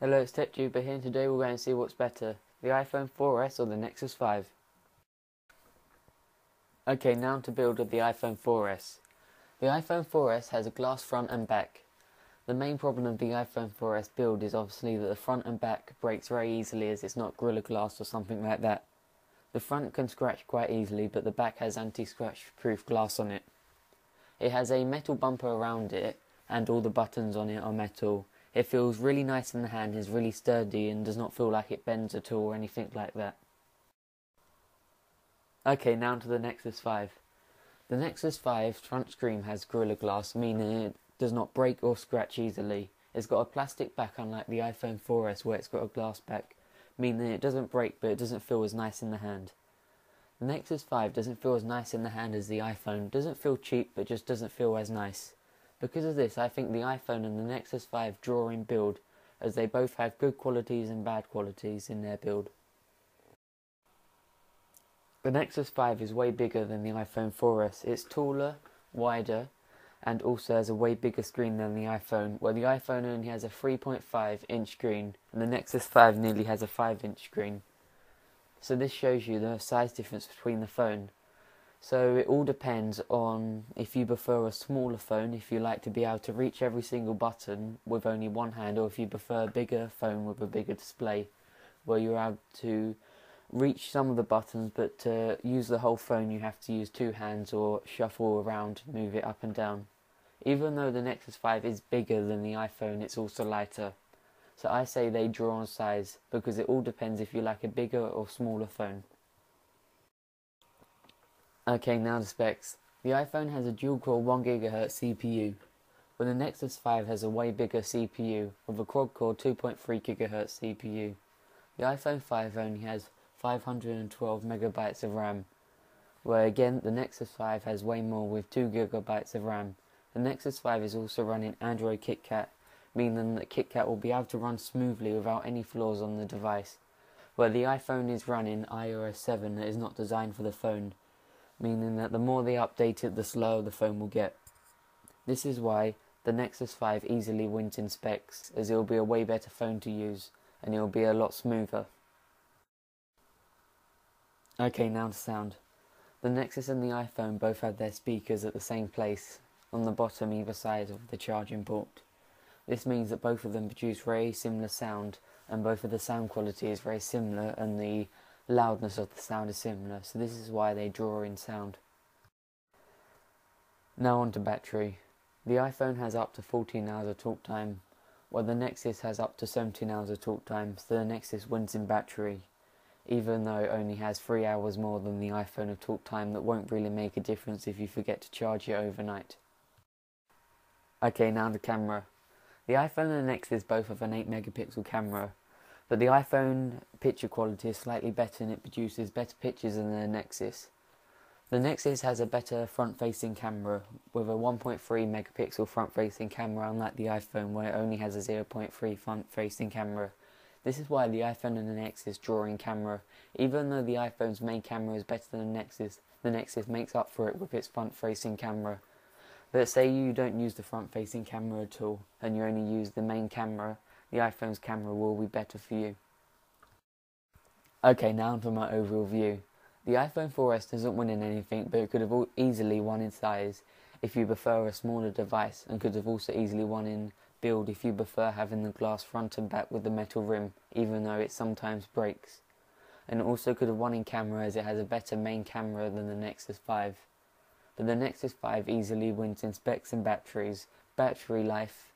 Hello, it's TechTuber here, and today we're going to see what's better, the iPhone 4S or the Nexus 5. Okay, now to build with the iPhone 4S. The iPhone 4S has a glass front and back. The main problem of the iPhone 4S build is obviously that the front and back breaks very easily as it's not Gorilla Glass or something like that. The front can scratch quite easily, but the back has anti-scratch proof glass on it. It has a metal bumper around it, and all the buttons on it are metal. It feels really nice in the hand, is really sturdy and does not feel like it bends at all or anything like that. Okay, now to the Nexus 5. The Nexus 5 front screen has Gorilla Glass, meaning it does not break or scratch easily. It's got a plastic back unlike the iPhone 4S where it's got a glass back, meaning it doesn't break but it doesn't feel as nice in the hand. The Nexus 5 doesn't feel as nice in the hand as the iPhone, doesn't feel cheap but just doesn't feel as nice. Because of this, I think the iPhone and the Nexus 5 draw in build, as they both have good qualities and bad qualities in their build. The Nexus 5 is way bigger than the iPhone 4S. It's taller, wider, and also has a way bigger screen than the iPhone, where the iPhone only has a 3.5-inch screen, and the Nexus 5 nearly has a 5-inch screen. So this shows you the size difference between the phone. So it all depends on if you prefer a smaller phone, if you like to be able to reach every single button with only one hand, or if you prefer a bigger phone with a bigger display, where you're able to reach some of the buttons, but to use the whole phone you have to use two hands or shuffle around, move it up and down. Even though the Nexus 5 is bigger than the iPhone, it's also lighter. So I say they draw on size, because it all depends if you like a bigger or smaller phone. Okay, now the specs. The iPhone has a dual-core 1GHz CPU, where the Nexus 5 has a way bigger CPU, with a quad-core 2.3GHz CPU. The iPhone 5 only has 512MB of RAM, where again the Nexus 5 has way more with 2GB of RAM. The Nexus 5 is also running Android KitKat, meaning that KitKat will be able to run smoothly without any flaws on the device, where the iPhone is running iOS 7 that is not designed for the phone, meaning that the more they update it, the slower the phone will get. This is why the Nexus 5 easily wins in specs, as it will be a way better phone to use, and it will be a lot smoother. Okay, now the sound. The Nexus and the iPhone both have their speakers at the same place, on the bottom either side of the charging port. This means that both of them produce very similar sound, and both of the sound quality is very similar, and the loudness of the sound is similar, so this is why they draw in sound. Now on to battery. The iPhone has up to 14 hours of talk time, while the Nexus has up to 17 hours of talk time, so the Nexus wins in battery, even though it only has 3 hours more than the iPhone of talk time. That won't really make a difference if you forget to charge it overnight. Okay, now the camera. The iPhone and the Nexus both have an 8-megapixel camera, but the iPhone picture quality is slightly better and it produces better pictures than the Nexus. The Nexus has a better front-facing camera, with a 1.3-megapixel front-facing camera, unlike the iPhone where it only has a 0.3 front-facing camera. This is why the iPhone and the Nexus draw in camera. Even though the iPhone's main camera is better than the Nexus makes up for it with its front-facing camera. But say you don't use the front-facing camera at all, and you only use the main camera, the iPhone's camera will be better for you. Okay, now for my overall view. The iPhone 4S doesn't win in anything, but it could have easily won in size if you prefer a smaller device, and could have also easily won in build if you prefer having the glass front and back with the metal rim, even though it sometimes breaks. And it also could have won in camera, as it has a better main camera than the Nexus 5. But the Nexus 5 easily wins in specs and batteries. Battery life,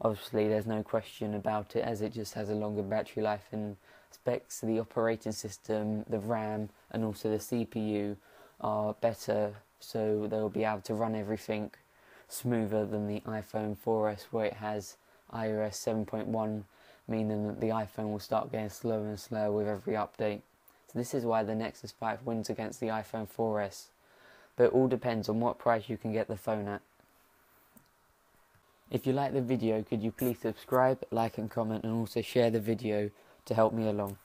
obviously there's no question about it, as it just has a longer battery life. In specs, the operating system, the RAM and also the CPU are better, so they'll be able to run everything smoother than the iPhone 4S, where it has iOS 7.1, meaning that the iPhone will start getting slower and slower with every update. So this is why the Nexus 5 wins against the iPhone 4S. But it all depends on what price you can get the phone at. If you like the video, could you please subscribe, like and comment, and also share the video to help me along.